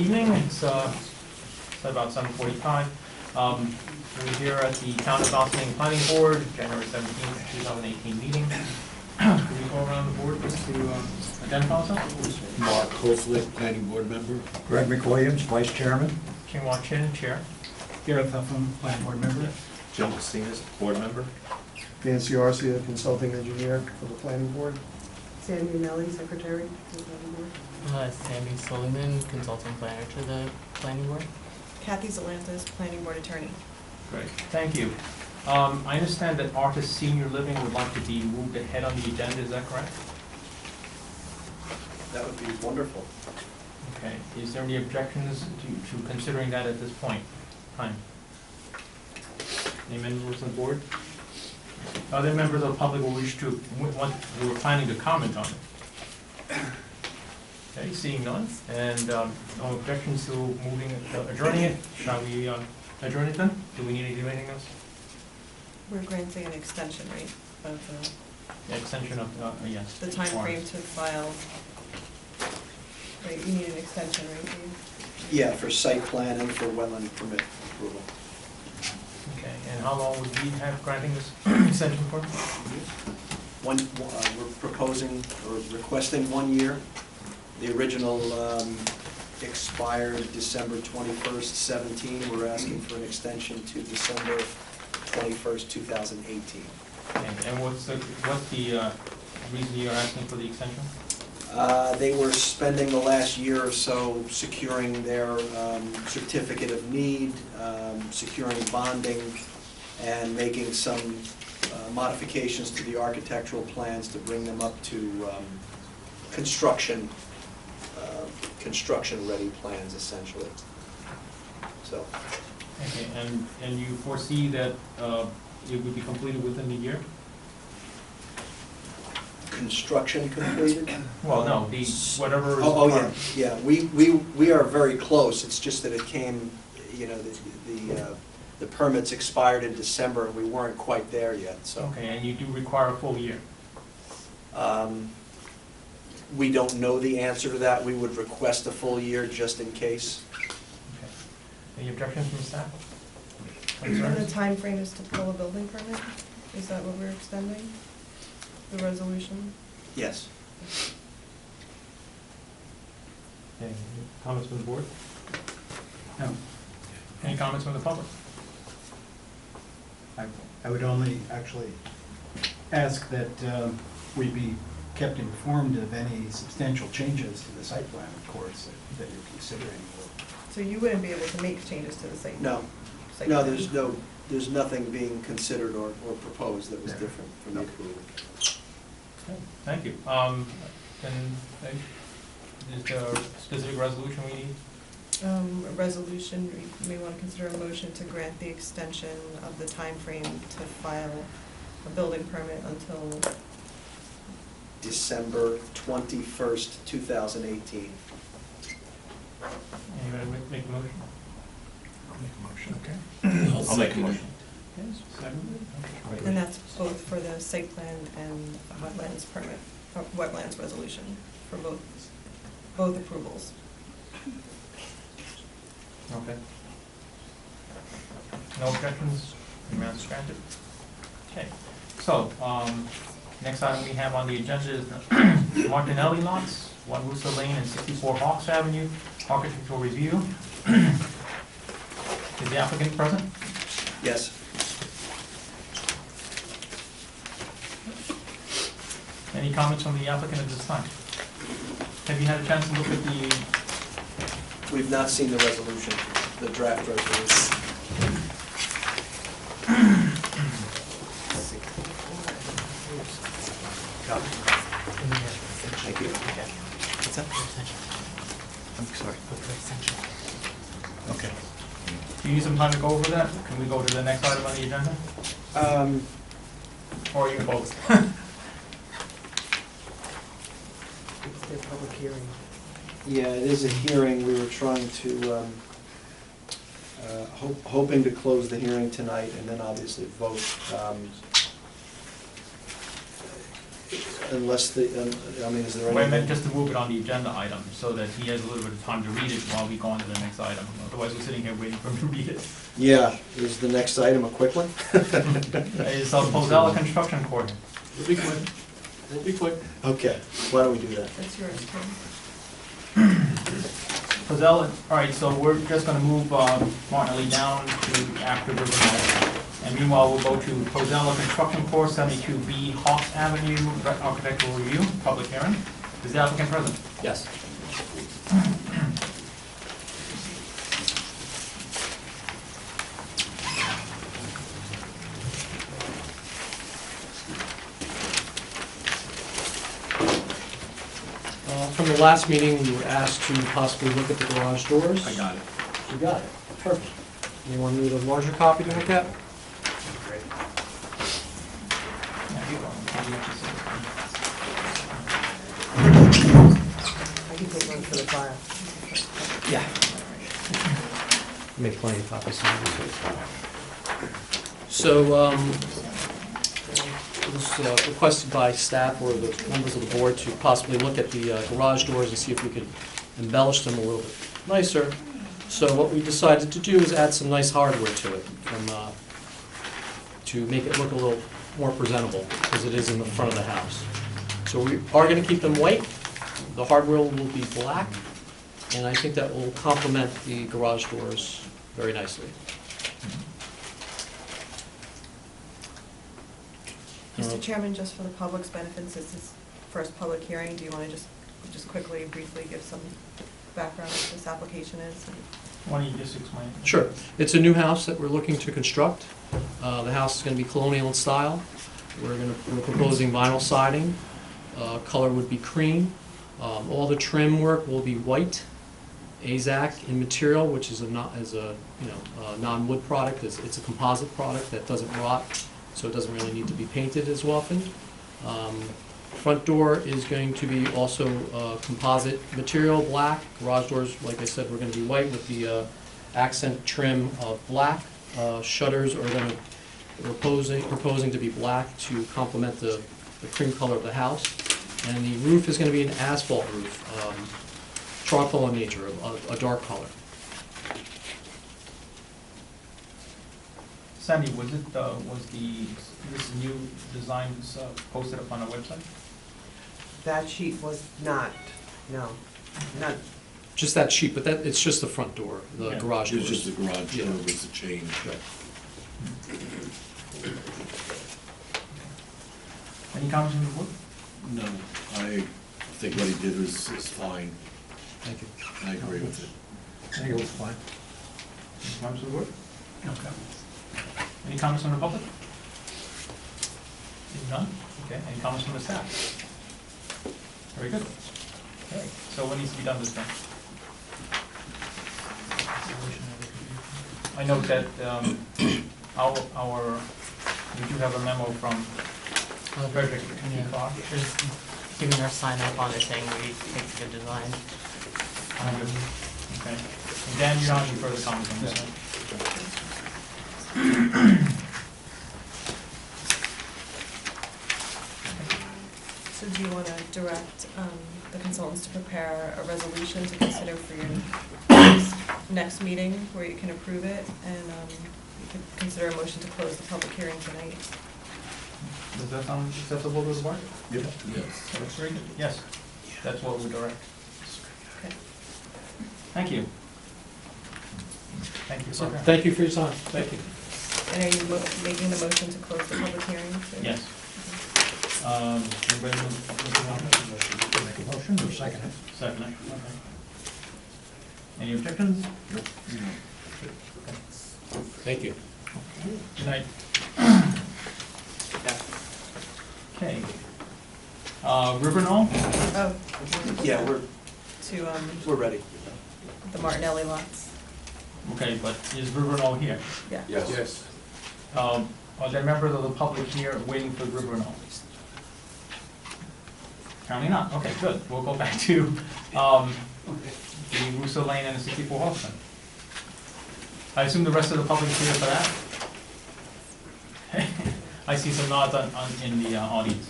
evening. It's about 7:45. We're here at the Town of Boston Planning Board, January 17th, 2018 meeting. Could we go around the board just to identify ourselves? Mark Koflick, Planning Board member. Greg McWilliams, Vice Chairman. Qinghua Chen, Chair. Gareth Huffam, Planning Board member. Joe Cassinas, Board member. Nancy Arcia, Consulting Engineer for the Planning Board. Sandy Melly, Secretary to the Planning Board. Sammy Suleiman, Consulting Planner to the Planning Board. Kathy Zalantis, Planning Board Attorney. Great, thank you. I understand that Artis Senior Living would like to be moved ahead on the agenda, is that correct? That would be wonderful. Okay, is there any objections to considering that at this point? Time. Any members of the board? Other members of the public will wish to, who are planning to comment on it? Okay, seeing none, and no objections to adjourning it, shall we adjourn it then? Do we need to do anything else? We're granting an extension, right, of The extension of, yes. the time frame to file. Right, you need an extension, right, Dave? Yeah, for site plan and for wetland permit approval. Okay, and how long would we have granting this extension for? We're proposing or requesting 1 year. The original expired December 21st, 17. We're asking for an extension to December 21st, 2018. And what's the reason you're asking for the extension? They were spending the last year or so securing their certificate of need, securing bonding, and making some modifications to the architectural plans to bring them up to construction-ready plans, essentially. So. Okay, and you foresee that it would be completed within the year? Construction completed? Well, no, whatever is. Oh, yeah. We are very close. It's just that it came, you know, the permits expired in December, and we weren't quite there yet, so. Okay, and you do require a full year? We don't know the answer to that. We would request a full year just in case. Okay. Any objections from staff? And the Concerns? time frame is to pull a building permit? Is that what we're extending? The resolution? Yes. Okay, comments from the board? No, Any comments from the public? I would only actually ask that we be kept informed of any substantial changes to the site plan, of course, that you're considering. So you wouldn't be able to make changes to the site? No. site No, plan? there's nothing being considered or proposed that was Yeah. different from the approval. Okay, thank you. And is there a specific resolution we need? A resolution, you may want to consider a motion to grant the extension of the time frame to file a building permit until, December 21st, 2018. Anybody make a motion? I'll make a motion. Okay. I'll make a motion. Yes, second. Okay. and that's both for the site plan and wetlands permit, wetlands resolution for both approvals. Okay. No objections, demands granted. Okay, so, next item we have on the agenda is the Martinelli lots, 1 Worcester Lane and 64 Hawks Avenue, architectural review. Is the applicant present? Yes. Any comments from the applicant at this time? Have you had a chance to look at the, We've not seen the resolution, the draft resolution. Thank you. What's that? I'm sorry. Okay. do you need some time to go over that? Can we go to the next item on the agenda? Or you can both? It's their public hearing. Yeah, it is a hearing. We were trying to, hoping to close the hearing tonight and then obviously vote. unless the, I mean, is there Well, I meant anything? just to move it on the agenda item, so that he has a little bit of time to read it while we go on to the next item. Otherwise, we're sitting here waiting for him to read it. Yeah, is the next item a quick one? Is Pozella Construction Court. We'll be quick. We'll be quick. Okay, why don't we do that? That's yours, Tim. Pozella, all right, so we're just gonna move Martinelli down to after the remote. And meanwhile, we'll go to Pozella Construction Corp., 72B Hawks Avenue, architectural review, public hearing. Is the applicant present? Yes. From the last meeting, we were asked to possibly look at the garage doors. I got it. You got it, perfect. Anyone need a larger copy to look at? Yeah, you go. I can take one for the file. Yeah. Make plenty of copies. So, it was requested by staff or the members of the board to possibly look at the garage doors and see if we could embellish them a little bit nicer. So what we decided to do is add some nice hardware to it, to make it look a little more presentable, because it is in the front of the house. So we are going to keep them white. The hardware will be black, and I think that will complement the garage doors very nicely. Mr. Chairman, just for the public's benefit, since this first public hearing, do you want to just quickly, briefly give some background on what this application is? Why don't you just explain? Sure. It's a new house that we're looking to construct. The house is going to be colonial in style. We're proposing vinyl siding. Color would be cream. All the trim work will be white. AZAC in material, which is a non-wood product. It's a composite product that doesn't rot, so it doesn't really need to be painted as often. Front door is going to be also composite material, black. Garage doors, like I said, we're going to be white with the accent trim of black. Shutters are going to proposing to be black to complement the cream color of the house. And the roof is going to be an asphalt roof, charcoal in nature, a dark color. Sandy, was this new design posted up on our website? That sheet was not, no, not, Just that sheet, but it's just the front door, the Yeah. garage It door. was just the garage Yeah. door was a change. Any comments from the board? No, I think what he did is fine. Thank you. I agree with it. I think it was fine. Any comments from the board? Okay. Any comments from the public? None? Okay, any comments from the staff? Very good. Okay, so what needs to be done this time? I note that we do have a memo from Frederick Yeah. Clark. Just giving our sign up on it saying we think it's a good design. Okay. And Dan, you don't have any further comments on this? So do you want to direct the consultants to prepare a resolution to consider for your next meeting where you can approve it? And you could consider a motion to close the public hearing tonight. Does that sound acceptable to the board? Yes. That's very good. Yes, that's what we direct. Okay. Thank you. Thank you. So, thank you for your time. Thank you. And are you making the motion to close the public hearing too? Yes. Anybody Make a motion or second it? second it? Okay. Any objections? Thank you. Good night. Okay. River Knoll? Oh, Yeah, to we're ready. the Martinelli lots. Okay, but is River Knoll here? Yeah. Yes. Are there members of the public here waiting for River Knoll? Apparently not. Okay, good. We'll go back to the Russo Lane and the 64 Holston. I assume the rest of the public is here for that? I see some nods in the audience.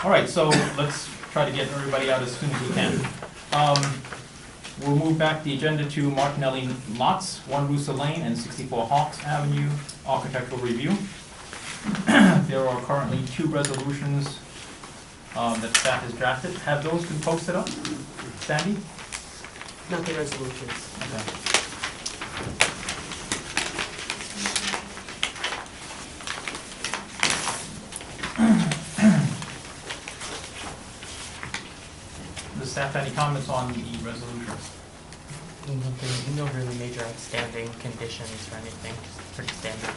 All right, so let's try to get everybody out as soon as we can. We'll move back the agenda to Martinelli Lots, 1 Russa Lane and 64 Hawks Avenue, architectural review. There are currently 2 resolutions that staff has drafted. Have those been posted up, Sandy? Not the resolutions. Okay. Does staff have any comments on the resolutions? Nothing, no really major outstanding conditions or anything, just pretty standard.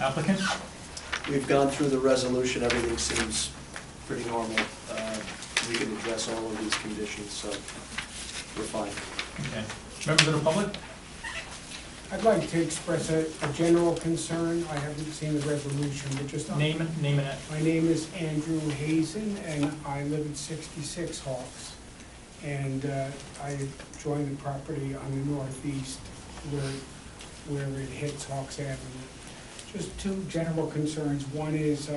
Applicant? We've gone through the resolution, everything seems pretty normal. We can address all of these conditions, so we're fine. Okay. Members of the public? I'd like to express a general concern. I haven't seen the resolution, but just. Name and My name is Andrew Hazen, and I live at 66 Hawks. And I joined the property on the northeast where it hits Hawks Avenue. Just 2 general concerns. One is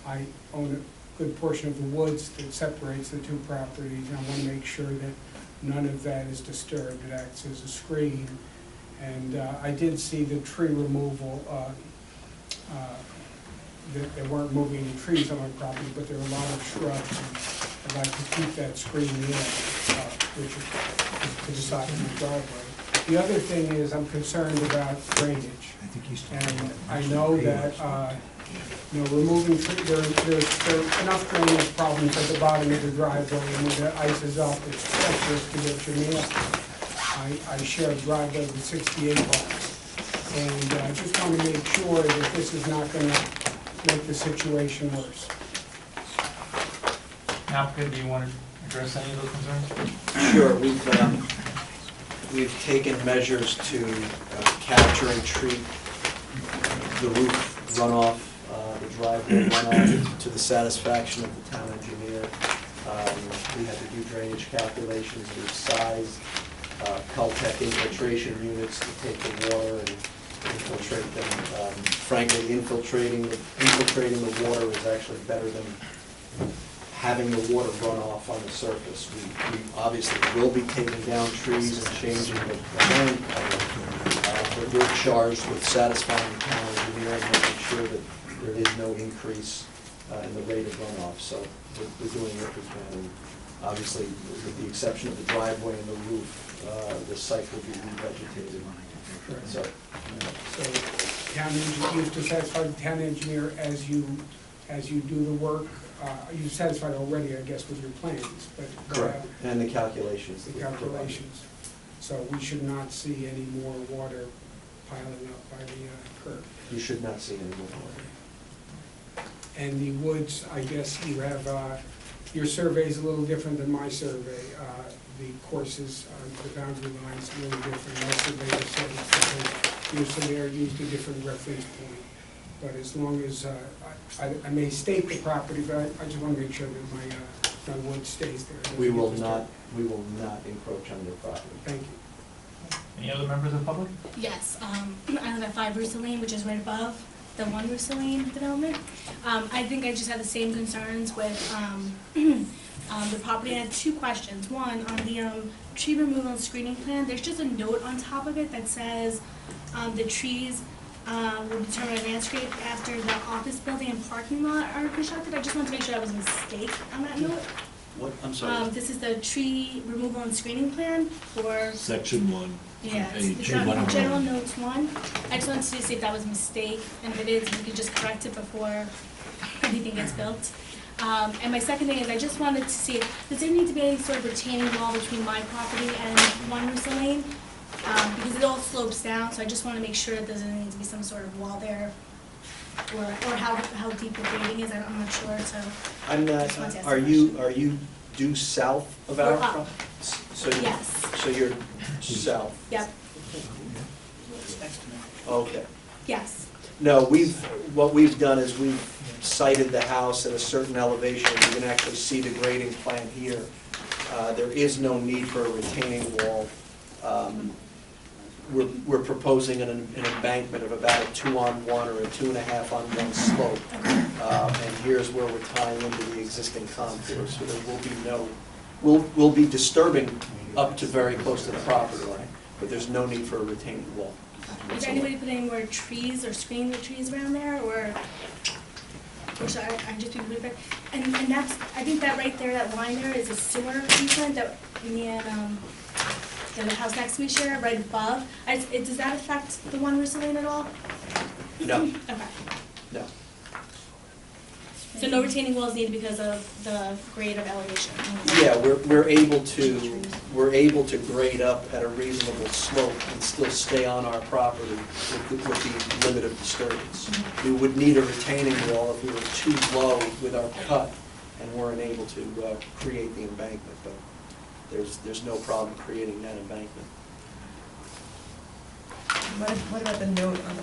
I own a good portion of the woods that separates the 2 properties, and I want to make sure that none of that is disturbed. It acts as a screen. And I did see the tree removal, they weren't moving any trees on my property, but there are a lot of shrubs. And I'd like to keep that screen in, which is to the side of the driveway. The other thing is I'm concerned about drainage. And I know that, removing trees, there's enough drainage problems at the bottom of the driveway, and when the ice is up, it's treacherous to get your nails. I share a driveway with 68 Hawks, and I just want to make sure that this is not going to make the situation worse. applicant, do you want to address any of those concerns? Sure, we've taken measures to capture and treat the roof runoff, the driveway runoff to the satisfaction of the town engineer. We had to do drainage calculations, we've sized Caltech infiltration units to take the water and infiltrate them. Frankly, infiltrating the water is actually better than having the water run off on the surface. We obviously will be taking down trees and changing the land cover, but we're charged with satisfying the town engineer and making sure that there is no increase in the rate of runoff. So we're doing what we can. And obviously, with the exception of the driveway and the roof, the site will be revegetated. So Town engineer, you have to satisfy the town engineer as you do the work. You're satisfied already, I guess, with your plans, but. correct, and the calculations. The calculations. So we should not see any more water piling up by the curb. You should not see any more water. And the woods, I guess you have, your survey is a little different than my survey. The courses, the boundary lines are a little different. My surveyor said it's because your surveyor used a different reference point. But as long as, I may stake the property, but I just want to make sure that my wood stays there. We will not encroach on their property. Thank you. Any other members of the public? Yes, I live at 5 Russa Lane, which is right above the 1 Russa Lane development. I think I just had the same concerns with the property. I had 2 questions. One, on the tree removal and screening plan, there's just a note on top of it that says the trees will be determined as landscape after the office building and parking lot are constructed. I just wanted to make sure that was a mistake on that note. What, I'm sorry? This is the tree removal and screening plan for. Section 1. Yeah, Page it's on 101. general notes 1. I just wanted to see if that was a mistake, and if it is, we could just correct it before anything gets built. And my second thing is I just wanted to see, does there need to be any sort of retaining wall between my property and 1 Russa Lane? Because it all slopes down, so I just want to make sure that there doesn't need to be some sort of wall there, or how deep the grading is. I'm not sure, so. I'm not, Just wanted to ask are the you due south of our We're up. property? So Yes. So you're south? Yep. Okay. Yes. No, what we've done is we've sited the house at a certain elevation. You can actually see the grading plan here. There is no need for a retaining wall. we're proposing an embankment of about a 2-on-1 or a 2.5-on-1 slope. And here's where we're tying into the existing contour, so there will be no, we'll be disturbing up to very close to the property line, but there's no need for a retaining wall. Is there anybody putting any more trees or screening the trees around there, or should I just be moving back? And that's, I think that right there, that line there is a sewer easement that me and the house next to me share, right above. Does that affect the one Russo Lane at all? No, Okay. no. So no retaining walls needed because of the grade of elevation? Yeah, we're able to grade up at a reasonable slope and still stay on our property with the limit of disturbance. We would need a retaining wall if we were too low with our cut and weren't able to create the embankment, but there's no problem creating that embankment. What about the note on the,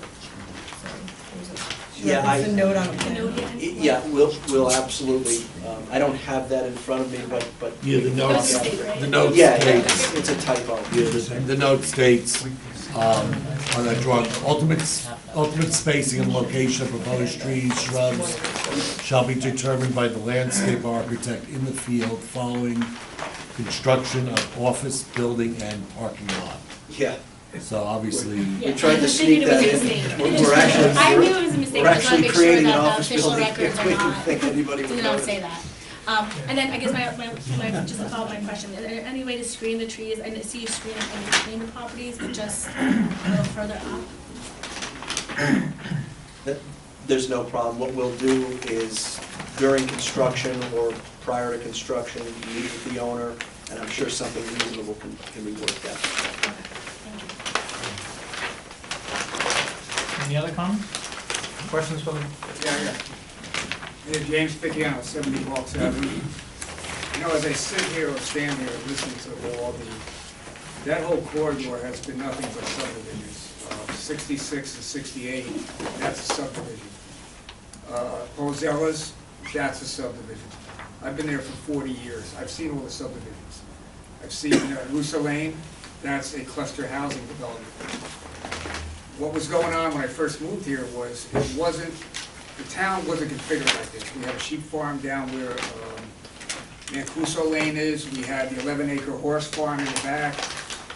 sorry, Yeah, there's a note on the The plan. note here? Yeah, we'll absolutely, I don't have that in front of me, but. Yeah, the note, Those are state, right? the note Yeah, states, it's a typo. yeah, the note states, on that drawing, ultimate spacing and location of proposed trees, shrubs shall be determined by the landscape architect in the field following construction of office, building, and parking lot. Yeah. So obviously, Yeah, We tried I to was thinking sneak it was that a in. mistake. We're actually, I knew it was a mistake, we're I just wanna actually make sure creating an that the office official building records if are we didn't not, think anybody would do not notice. say that. And then I guess just a follow-up question, is there any way to screen the trees? I see you screen them in between the properties, but just a little further up? There's no problem. What we'll do is during construction or prior to construction, meet with the owner, and I'm sure something reasonable can be worked out. Any other comments? Questions from, Yeah. James Picciano, 70 Walks Avenue. You know, as I sit here or stand here listening to all that whole corridor has been nothing but subdivisions. 66 and 68, that's a subdivision. Pozella's, that's a subdivision. I've been there for 40 years. I've seen all the subdivisions. I've seen Russo Lane, that's a cluster housing development. What was going on when I first moved here was the town wasn't configured like this. We had a sheep farm down where Mancuso Lane is. We had the 11-acre horse farm in the back.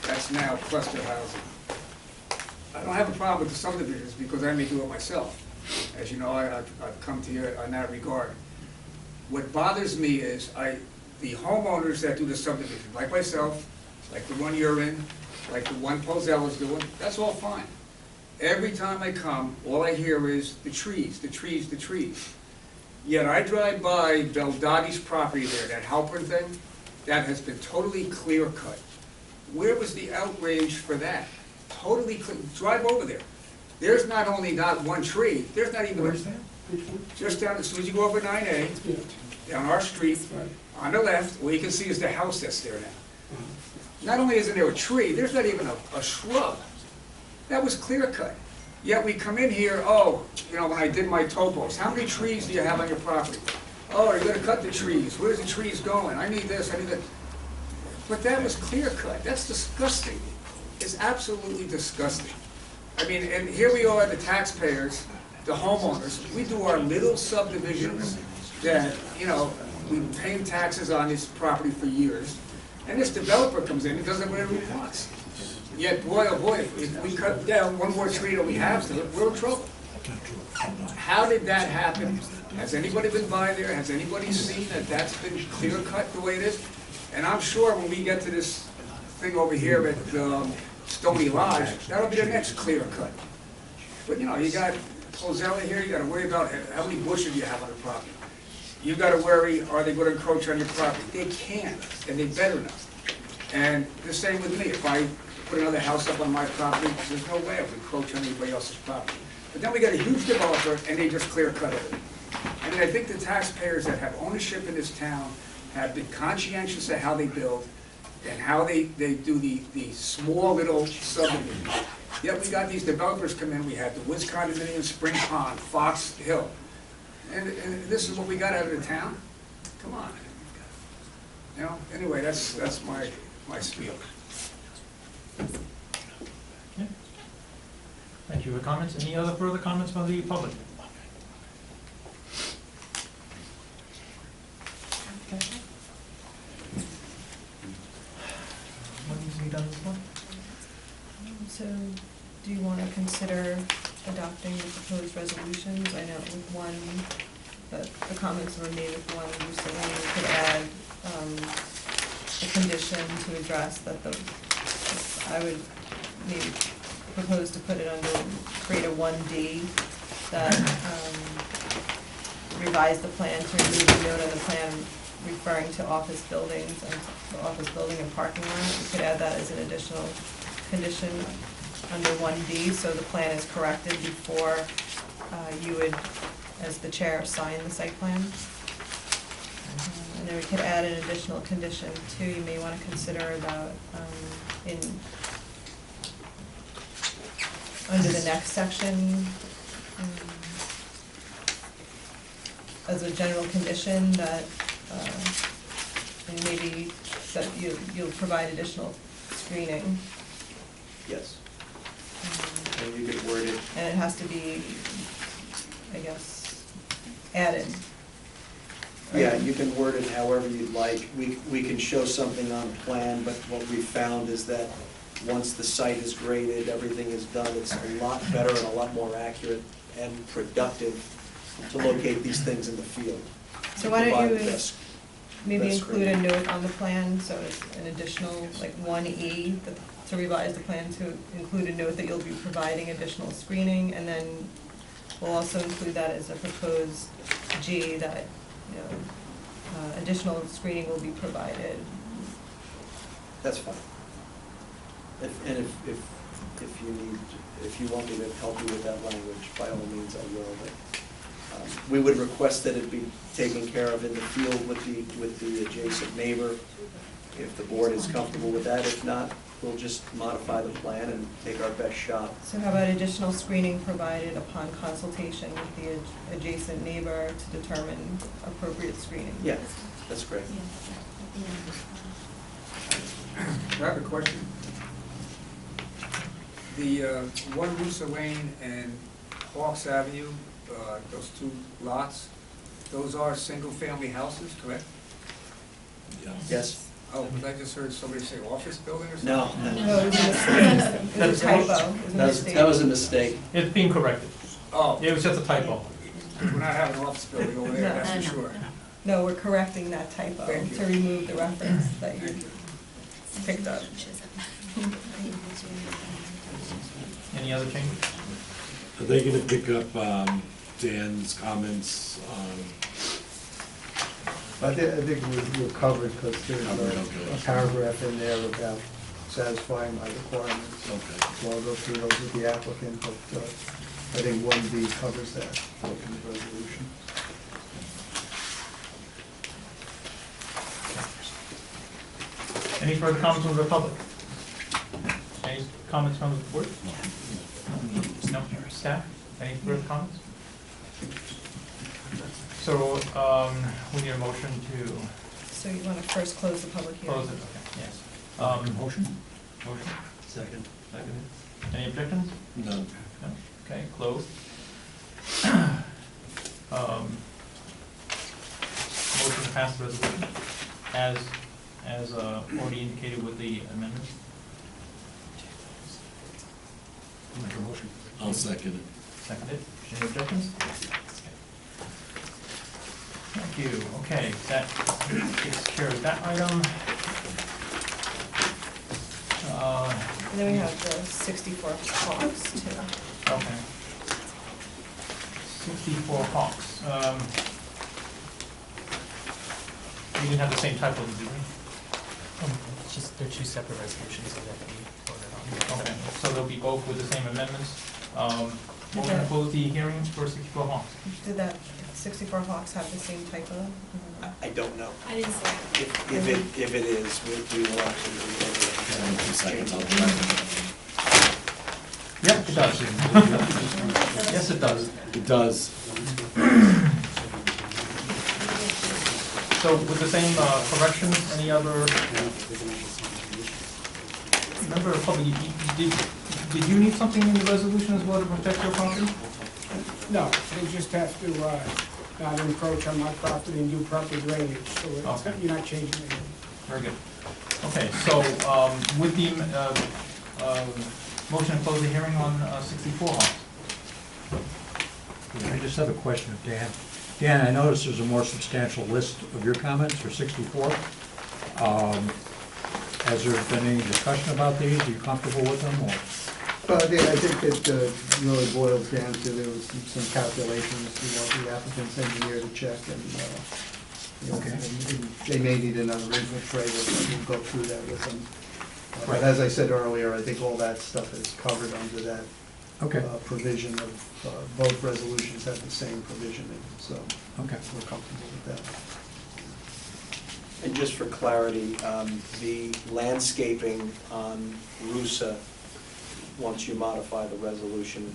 That's now cluster housing. I don't have a problem with the subdivisions because I may do it myself. As you know, I've come to you in that regard. What bothers me is the homeowners that do the subdivision, like myself, like the one you're in, like the one Pozella's doing, that's all fine. Every time I come, all I hear is the trees, the trees, the trees. Yet I drive by Beldotti's property there, that Halpern thing, that has been totally clear cut. Where was the outrage for that? Totally clear, drive over there. There's not only not one tree, there's not even, just down, as soon as you go over 9A, down our street, on the left, all you can see is the house that's there now. Not only isn't there a tree, there's not even a shrub. That was clear cut. Yet we come in here, when I did my topos, how many trees do you have on your property? Oh, you're gonna cut the trees. Where's the trees going? I need this, I need that. But that was clear cut. That's disgusting. It's absolutely disgusting. I mean, and here we are, the taxpayers, the homeowners, we do our little subdivisions that, we've been paying taxes on this property for years, and this developer comes in and does it whatever he wants. Yet, boy, oh boy, if we cut down one more tree that we have to, we're in trouble. How did that happen? Has anybody been by there? Has anybody seen that that's been clear cut the way it is? And I'm sure when we get to this thing over here at Stony Lodge, that'll be the next clear cut. But you got Pozella here, you gotta worry about how many bushes you have on the property. You gotta worry, are they gonna encroach on your property? They can't, and they better not. And the same with me. If I put another house up on my property, there's no way I would encroach on anybody else's property. But then we got a huge developer, and they just clear cut it. I mean, I think the taxpayers that have ownership in this town have been conscientious of how they build and how they do the small little subdivisions. Yet we got these developers come in. We had the Wiz Condominium, Spring Pond, Fox Hill. And this is what we got out of the town? Come on. Anyway, that's my spiel. yeah, you for comments. Any other further comments from the public? Okay. What needs to be done this one? So, do you want to consider adopting the proposed resolutions? I know with one, the comments were made with one, you said we could add a condition to address that I would maybe propose to put it under, create a 1D that revise the plan to remove the note on the plan referring to office buildings and the office building and parking lot. We could add that as an additional condition under 1D, so the plan is corrected before you would, as the chair, sign the site plan. And then we could add an additional condition too, you may want to consider about under the next section, as a general condition that, and maybe that you'll provide additional screening. Yes. And you could word it. And it has to be, I guess, added. Yeah, you can word it however you'd like. We can show something on plan, but what we found is that once the site is graded, everything is done, it's a lot better and a lot more accurate and productive to locate these things in the field. So why don't you Provide maybe best include a screening. note on the plan, so it's an additional, like 1E, to revise the plan to include a note that you'll be providing additional screening, and then we'll also include that as a proposed G, that, you know, additional screening will be provided. That's fine. If you need, if you want me to help you with that language, by all means I will, but we would request that it be taken care of in the field with the adjacent neighbor, if the board is comfortable with that. If not, we'll just modify the plan and take our best shot. So how about additional screening provided upon consultation with the adjacent neighbor to determine appropriate screening? Yeah, that's great. I have a question. The one Russo Lane and Hawks Avenue, those two lots, those are single-family houses, correct? Yes? Oh, but I just heard somebody say office building or something? No. No, it was a mistake. It was a typo. It was a mistake. That was a mistake. It's being corrected. Oh, It was just a typo. we're not having an office building over there, that's for sure. No, we're correcting that typo Thank you. to remove the reference that you Thank you. picked up. Any other changes? Are they gonna pick up Dan's comments? I think we're covered, because there's Covered, okay. a paragraph in there about satisfying my requirements. Okay. So I'll go through those with the applicant, but I think 1B covers that in the resolution. Any further comments from the public? Any comments from the board? No? Staff? Any further comments? So, we need a motion to So you want to first close the public hearing? close it, okay, yes. Motion? Motion? Second. Seconded. Any objections? No. No? Okay, closed. Motion to pass the resolution as already indicated with the amendments. Make a motion. I'll second it. Seconded. Any objections? Thank you. Okay, that takes care of that item. And then we have the 64 Hawks too. Okay. 64 Hawks. You didn't have the same type of, did you? It's just, they're two separate resolutions so that we voted on. Okay, so they'll be both with the same amendments. Motion to close the hearing for 64 Hawks. Did that 64 Hawks have the same typo? I don't know. I didn't see it. If it is, we will actually Yeah, in 2 seconds, I'll try. Yep, it does. Yes, it does. It does. So with the same corrections, any other? Remember, probably you did did you need something in the resolution as well to protect your property? No, they just have to not encroach on my property and do proper drainage, so Okay. you're not changing anything. Very good. Okay, so with the motion to close the hearing on 64 Hawks. I just have a question of Dan. Dan, I noticed there's a more substantial list of your comments for 64. Has there been any discussion about these? Are you comfortable with them, or? But I think it really boils down to, there was some calculations, the applicant's engineer to check, and, Okay. and they may need another original trailer, but we'll go through that with them. Right. But as I said earlier, I think all that stuff is covered under that Okay, provision of, both resolutions have the same provision in it, so okay. we're comfortable with that. And just for clarity, the landscaping on Rusa, once you modify the resolution,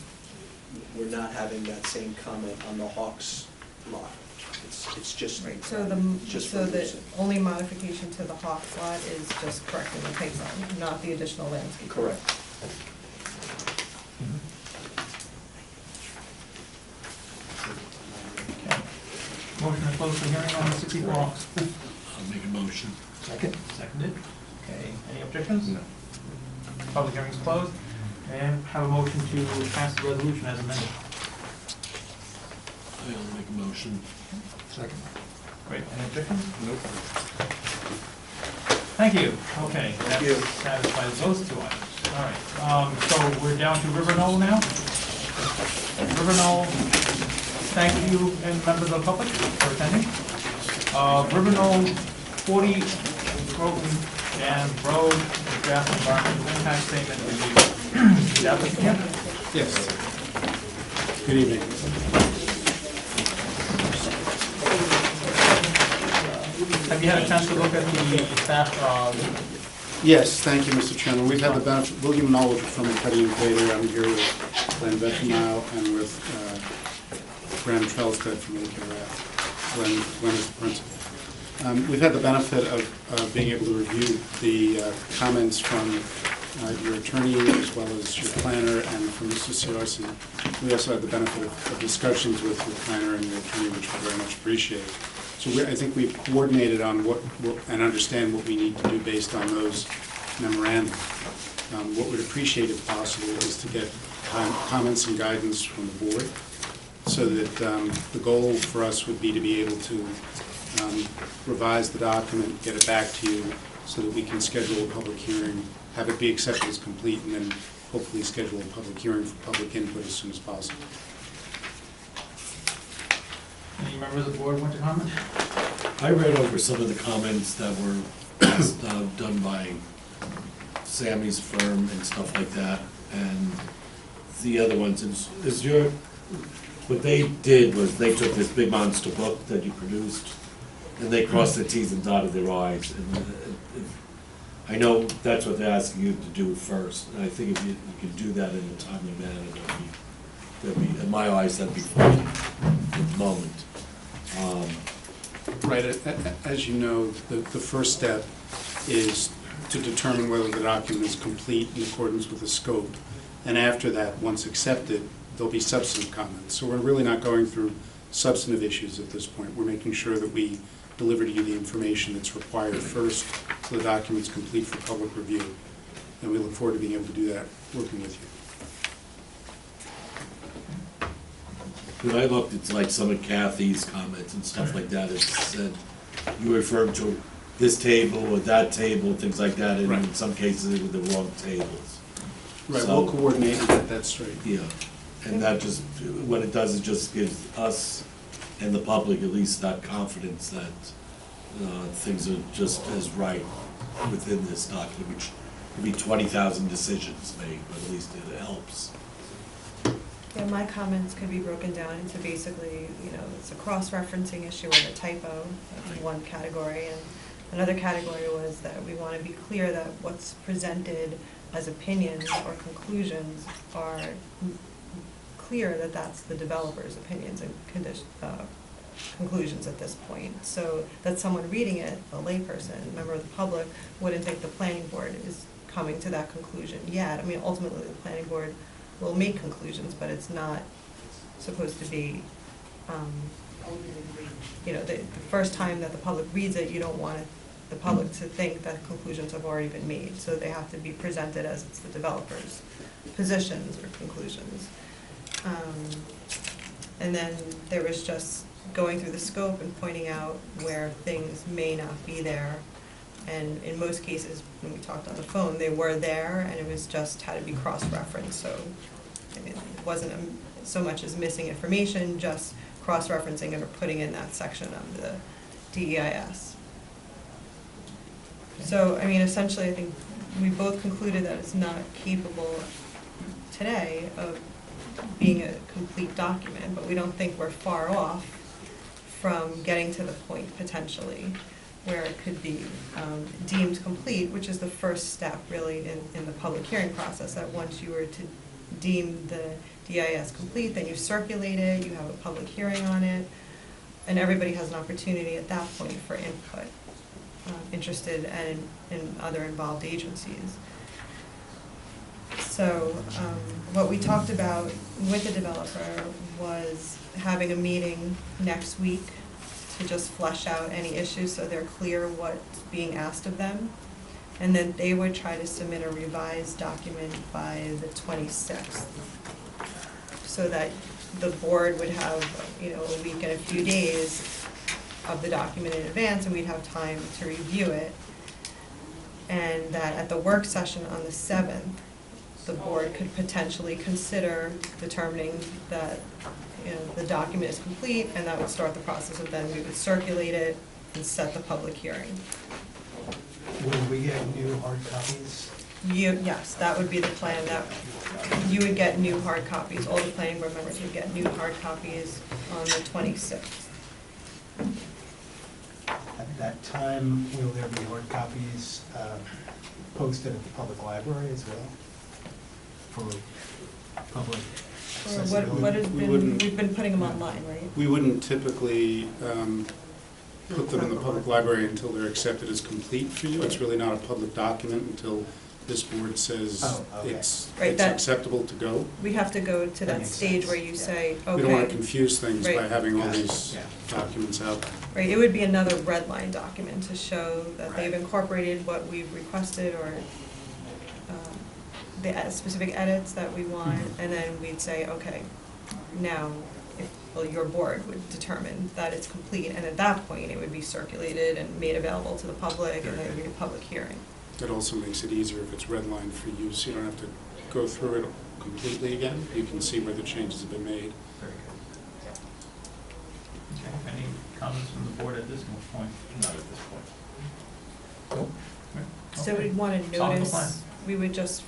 we're not having that same comment on the Hawks lot. It's just, Right, just so for the Rusa. only modification to the Hawks lot is just correcting the typo, not the additional landscape. Correct. Motion to close the hearing on 64 Hawks. I'll make a motion. Second. Seconded. Okay, any objections? No. Public hearing is closed, and have a motion to pass the resolution as amended. I'll make a motion. Second. Great, any objections? Nope. Thank you. Okay, Thank that you. satisfies those two items. All right, so we're down to River Knoll now. River Knoll, thank you, and members of the public for attending. River Knoll, 40 Groton Dam Road, draft environmental impact statement review. Is that what you have? Yes. Good evening. Have you had a chance to look at the staff, Yes, thank you, Mr. Chairman. We've had the benefit, William Knoll from McCuddy and Taylor. I'm here with Glenn Bettenmile and with Graham Trelsted from AKRF. Glenn is the principal. We've had the benefit of being able to review the comments from your attorney as well as your planner and from Mr. Ciarci. We also had the benefit of discussions with your planner and your attorney, which we very much appreciate. So I think we've coordinated on what and understand what we need to do based on those memoranda. What we'd appreciate, if possible, is to get comments and guidance from the board, so that the goal for us would be to be able to revise the document, get it back to you, so that we can schedule a public hearing, have it be accepted as complete, and then hopefully schedule a public hearing for public input as soon as possible. any members of the board want to comment? I read over some of the comments that were done by Sammy's firm and stuff like that, and the other ones, what they did was they took this big monster book that you produced, and they crossed their T's and dotted their I's, and I know that's what they're asking you to do first, and I think if you can do that in a timely manner, that'd be, in my eyes, that'd be fine at the moment. Right, as you know, the first step is to determine whether the document is complete in accordance with the scope. And after that, once accepted, there'll be substantive comments. So we're really not going through substantive issues at this point. We're making sure that we deliver to you the information that's required first, so the document's complete for public review. And we look forward to being able to do that, working with you. When I looked at like some of Kathy's comments and stuff like that, it said you referred to this table or that table, things like that, and in some cases they were the wrong tables. Right, So- we'll coordinate and get that straight. Yeah, and that just, what it does is just gives us and the public at least that confidence that things are just as right within this document, which could be 20,000 decisions made, but at least it helps. Yeah, my comments could be broken down into basically, it's a cross-referencing issue or a typo, that's one category, and another category was that we want to be clear that what's presented as opinions or conclusions are clear that that's the developer's opinions and conclusions at this point. So that someone reading it, a layperson, member of the public, wouldn't think the planning board is coming to that conclusion yet. I mean, ultimately, the planning board will make conclusions, but it's not supposed to be, you know, the first time that the public reads it, you don't want the public to think that conclusions have already been made. So they have to be presented as it's the developer's positions or conclusions. And then there was just going through the scope and pointing out where things may not be there. And in most cases, when we talked on the phone, they were there, and it was just had to be cross-referenced. So, I mean, it wasn't so much as missing information, just cross-referencing it or putting in that section of the DEIS. So, I mean, essentially, I think we both concluded that it's not capable today of being a complete document, but we don't think we're far off from getting to the point potentially where it could be deemed complete, which is the first step really in the public hearing process, that once you were to deem the DIS complete, then you circulate it, you have a public hearing on it, and everybody has an opportunity at that point for input, interested and in other involved agencies. So what we talked about with the developer was having a meeting next week to just flesh out any issues so they're clear what's being asked of them. And then they would try to submit a revised document by the 26th, so that the board would have, you know, a week and a few days of the document in advance, and we'd have time to review it. And that at the work session on the 7th, the board could potentially consider determining that, you know, the document is complete, and that would start the process of then we would circulate it and set the public hearing. Will we get new hard copies? Yes, that would be the plan, that you would get new hard copies, all the planning board members would get new hard copies on the 26th. At that time, will there be hard copies posted at the public library as well? For public accessibility? What has We been, wouldn't- we've been putting them online, right? We wouldn't typically put them in the public library until they're accepted as complete for you. It's really not a public document until this board says Oh, okay. it's Right, that- acceptable to go. We have to go to that makes stage sense, where you yeah. say, okay. We don't want to confuse things by Right. having all Got it, these yeah. documents out. Right, it would be another red line document to show that they've Right. incorporated what we've requested or the specific edits that we want, and then we'd say, okay, now, well, your board would determine that it's complete, and at that point, it would be circulated and made available to the public, and then it would be a public hearing. It also makes it easier if it's redlined for you, so you don't have to go through it completely again. You can see where the changes have been made. Very good. Okay, any comments from the board at this point? Not at this point. Nope. So we'd want to Solid the plan. notice, we would just,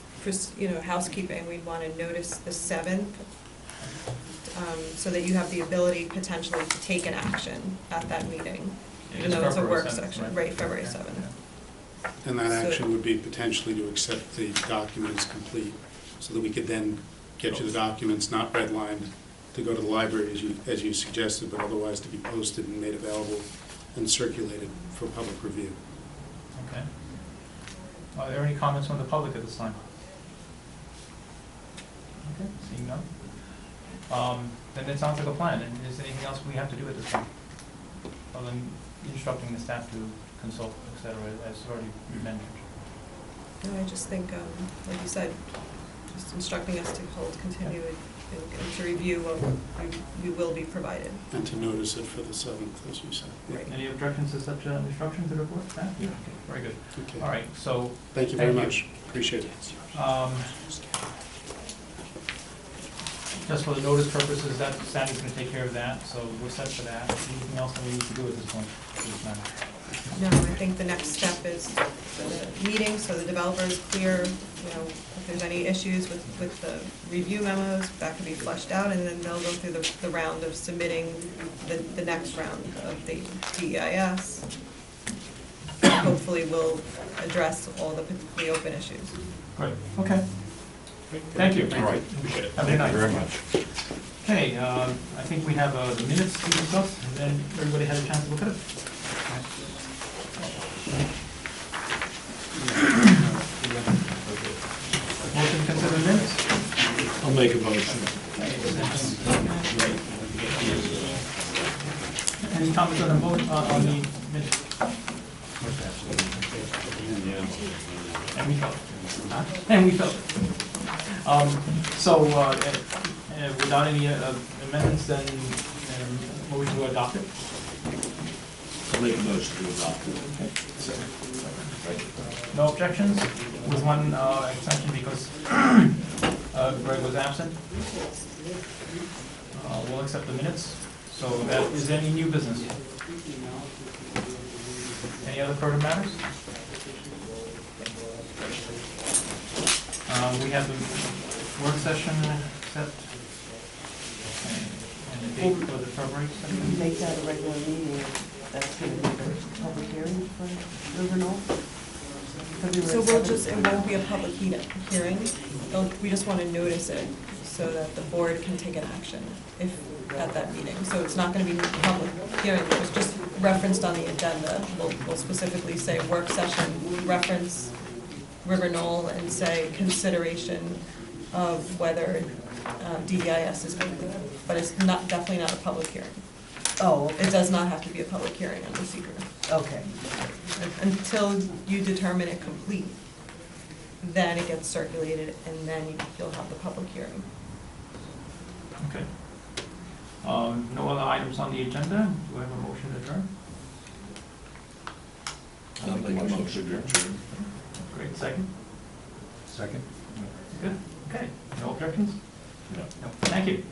you know, housekeeping, we'd want to notice the 7th, so that you have the ability potentially to take an action at that meeting, It even is though it's a February work 7th, section, right? right, February Yeah, 7th. yeah. And that So- action would be potentially to accept the document as complete, so that we could then get you the documents, not redlined, to go to the library as you suggested, but otherwise to be posted and made available and circulated for public review. Okay. Are there any comments from the public at this time? Okay, seeing none. Then it sounds like a plan, and is there anything else we have to do at this point? Other than instructing the staff to consult, et cetera, as already mentioned? No, I just think, like you said, just instructing us to continue it and to review what we will be provided. And to notice it for the 7th, as you said. Right. Any objections to such instruction to the board? Staff? Okay, very good. Okay. All right, so. Thank you very Thank you. much. Appreciate it. Just for the notice purposes, that Sandy's gonna take care of that, so we're set for that. Anything else that we need to do at this point? for this matter? No, I think the next step is the meeting, so the developer is clear, you know, if there's any issues with the review memos, that can be fleshed out, and then they'll go through the round of submitting the next round of the DEIS. Hopefully we'll address all the open issues. Great, okay. Thank you. All right. Appreciate it. Have a good night. Thank you very much. Okay, I think we have the minutes to discuss, and then everybody has a chance to look at it. make a motion. Any comments on the vote, on the minutes? And we felt. Huh? And we felt. So, without any amendments, then moving to adopt it? I'll make a motion to adopt it. No objections, with one exception because Greg was absent. We'll accept the minutes. So is there any new business? Any other further matters? We have the work session set and the date for the February session. Make that a regular meeting, that's gonna be the public hearing for River Knoll. So we'll just, it won't be a public hearing, we just want to notice it so that the board can take an action if, at that meeting. So it's not going to be a public hearing, it was just referenced on the agenda. We'll specifically say work session, reference River Knoll, and say consideration of whether DEIS is complete. But it's not, definitely not a public hearing. Oh, It does not have to be a public hearing under secret. okay. Until you determine it complete, then it gets circulated, and then you'll have the public hearing. Okay. No other items on the agenda? Do I have a motion to adjourn? I'll make a motion to adjourn. Great, second? Second? Good, okay. No objections? No. No. Thank you.